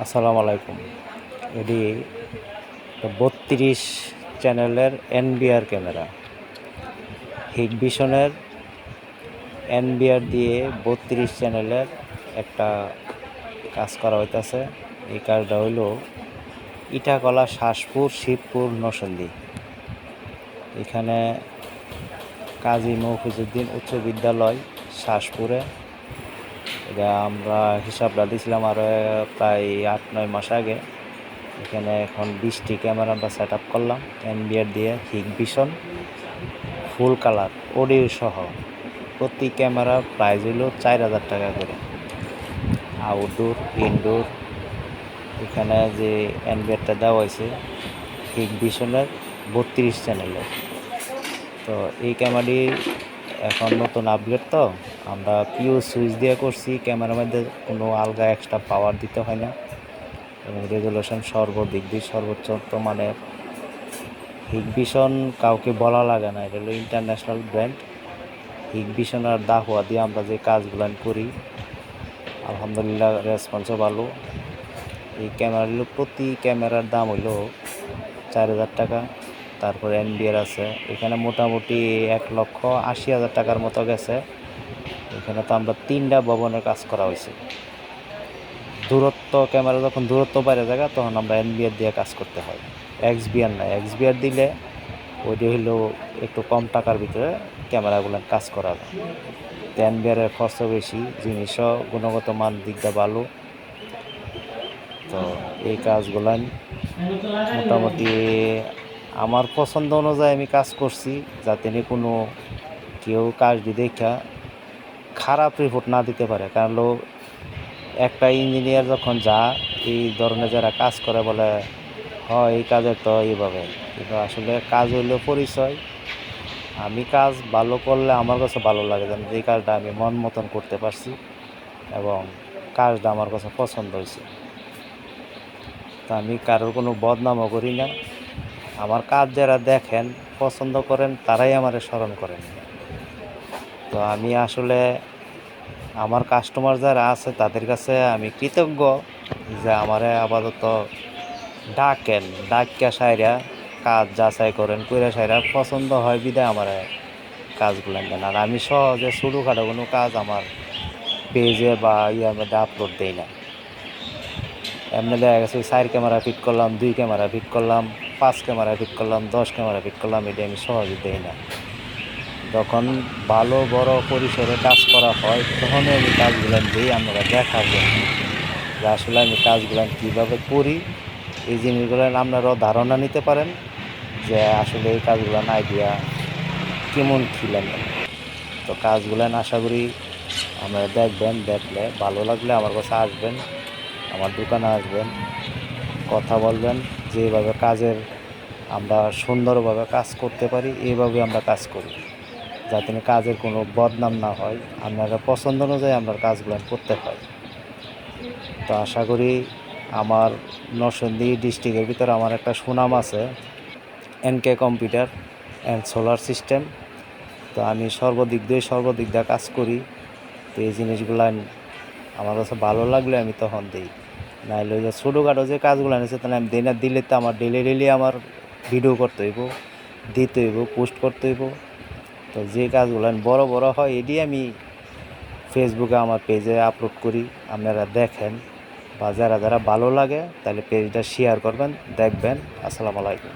আসসালামু আলাইকুম। এটি 32 চ্যানেলের এনবিআর ক্যামেরা, হিগভিশনের এনবিআর দিয়ে 32 চ্যানেলের একটা কাজ করা হইতেছে। এই কাজটা হইল ইটাকলা, শাসপুর, শিবপুর, নরসিংদী। এখানে কাজী মফিজউদ্দিন উচ্চ বিদ্যালয় শাসপুরে। এটা আমরা হিসাবটা দিয়েছিলাম আরও প্রায় 8-9 মাস আগে। এখানে এখন 20টি ক্যামেরা আমরা সেট আপ করলাম এনবিআর দিয়ে, হিগভিশন ফুল কালার অডিও সহ। প্রতি ক্যামেরার প্রাইস হইল 4000 টাকা করে। Outdoor, indoor. এখানে যে এনবিআরটা দেওয়া হয়েছে হিগভিশনের 32 চ্যানেলের। তো এই ক্যামেরাটি এখন নতুন আপগ্রেড, তো আমরা পিও সুইচ দিয়ে করছি। ক্যামেরার মধ্যে কোনো আলগা এক্সট্রা পাওয়ার দিতে হয় না এবং রেজুলেশন সর্বদিক দিয়ে সর্বোচ্চ মানের। হিগভিশন কাউকে বলা লাগে না, এটা হলো ইন্টারন্যাশনাল ব্র্যান্ড। হিগভিশন আর দাহুয়া দিয়ে আমরা যে কাজগুলো করি, আলহামদুলিল্লাহ রেসপন্সও ভালো। এই ক্যামেরাগুলো প্রতি ক্যামেরার দাম হইল 4000 টাকা। তারপরে এনবিআর আছে এখানে মোটামুটি 1,80,000 টাকার মতো গেছে। এখানে তো আমরা 3টা ভবনের কাজ করা হয়েছে। দূরত্ব ক্যামেরা যখন দূরত্ব বাইরে জায়গা, তখন আমরা এনবিআর দিয়ে কাজ করতে হয়। এক্সবিআর নাই, এক্সবিআর দিলে ওইটা হইলেও একটু কম টাকার ভিতরে ক্যামেরাগুলো কাজ করা যায়। তো এনবিআরের খরচ বেশি, জিনিসও গুণগত মান দিকটা ভালো। তো এই কাজগুলান মোটামুটি আমার পছন্দ অনুযায়ী আমি কাজ করছি, যাতে কোনো কেউ কাজ দেখা খারাপ রিপোর্ট না দিতে পারে। কারণ একটা ইঞ্জিনিয়ার যখন এই ধরনের যারা কাজ করে বলে হয় এই কাজের তো এইভাবে, কিন্তু আসলে কাজ হইলেও পরিচয়। আমি কাজ ভালো করলে আমার কাছে ভালো লাগে, যেন এই কাজটা আমি মন মতন করতে পারছি এবং কাজটা আমার কাছে পছন্দ হয়েছে। তা আমি কারোর কোনো বদনামও করি না। আমার কাজ যারা দেখেন পছন্দ করেন, তারাই আমারে স্মরণ করেন। তো আমি আসলে আমার কাস্টমার যারা আছে তাদের কাছে আমি কৃতজ্ঞ যে আমারে আপাতত ডাকিয়া সাইরা কাজ যাচাই করেন, কইরা সাইরা পছন্দ হয় বিদায় আমার কাজগুলো দেন। আর আমি সহজে ছোটোখাটো কোনো কাজ আমার পেজে বা ইয়ার মধ্যে আপলোড দিই না। এমনি দেখা গেছে 4 ক্যামেরা ফিট করলাম, 2 ক্যামেরা ফিট করলাম, 5 ক্যামেরা ফিট করলাম, 10 ক্যামেরা ফিট করলাম, এটা আমি সহজে দিই না। যখন ভালো বড় পরিসরে কাজ করা হয় তখনই আমি কাজগুলো দিই, আপনারা দেখাবো যে আসলে আমি কাজগুলো কীভাবে করি। এই জিনিসগুলো আপনারাও ধারণা নিতে পারেন যে আসলে এই কাজগুলো আইডিয়া কেমন ছিলেন। তো কাজগুলো আশা করি আপনারা দেখবেন, দেখলে ভালো লাগলে আমার কাছে আসবেন, আমার দোকানে আসবেন, কথা বলবেন। যেভাবে কাজের আমরা সুন্দরভাবে কাজ করতে পারি এইভাবে আমরা কাজ করি, যাতে কাজের কোনো বদনাম না হয়, আপনারা পছন্দ অনুযায়ী আমরা কাজগুলো করতে পারি। তো আশা করি আমার নরসিংদী ডিস্ট্রিক্টের ভিতরে আমার একটা সুনাম আছে, NK computer and solar system. তো আমি সর্বদিক দিয়ে কাজ করি। তো এই জিনিসগুলো আমার কাছে ভালো লাগলে আমি তখন দিই, নাহলে ওই যে ছোটোখাটো যে কাজগুলো নিয়েছে তাহলে আমি দিই না। দিলে তো আমার ডেলি আমার ভিডিও করতে হইব, দিতে হইব, পোস্ট করতে হইব। তো যে কাজগুলো বড় বড় হয় এটি আমি ফেসবুকে আমার পেজে আপলোড করি, আপনারা দেখেন। বা যারা ভালো লাগে তাহলে পেজটা শেয়ার করবেন, দেখবেন। আসসালামু আলাইকুম।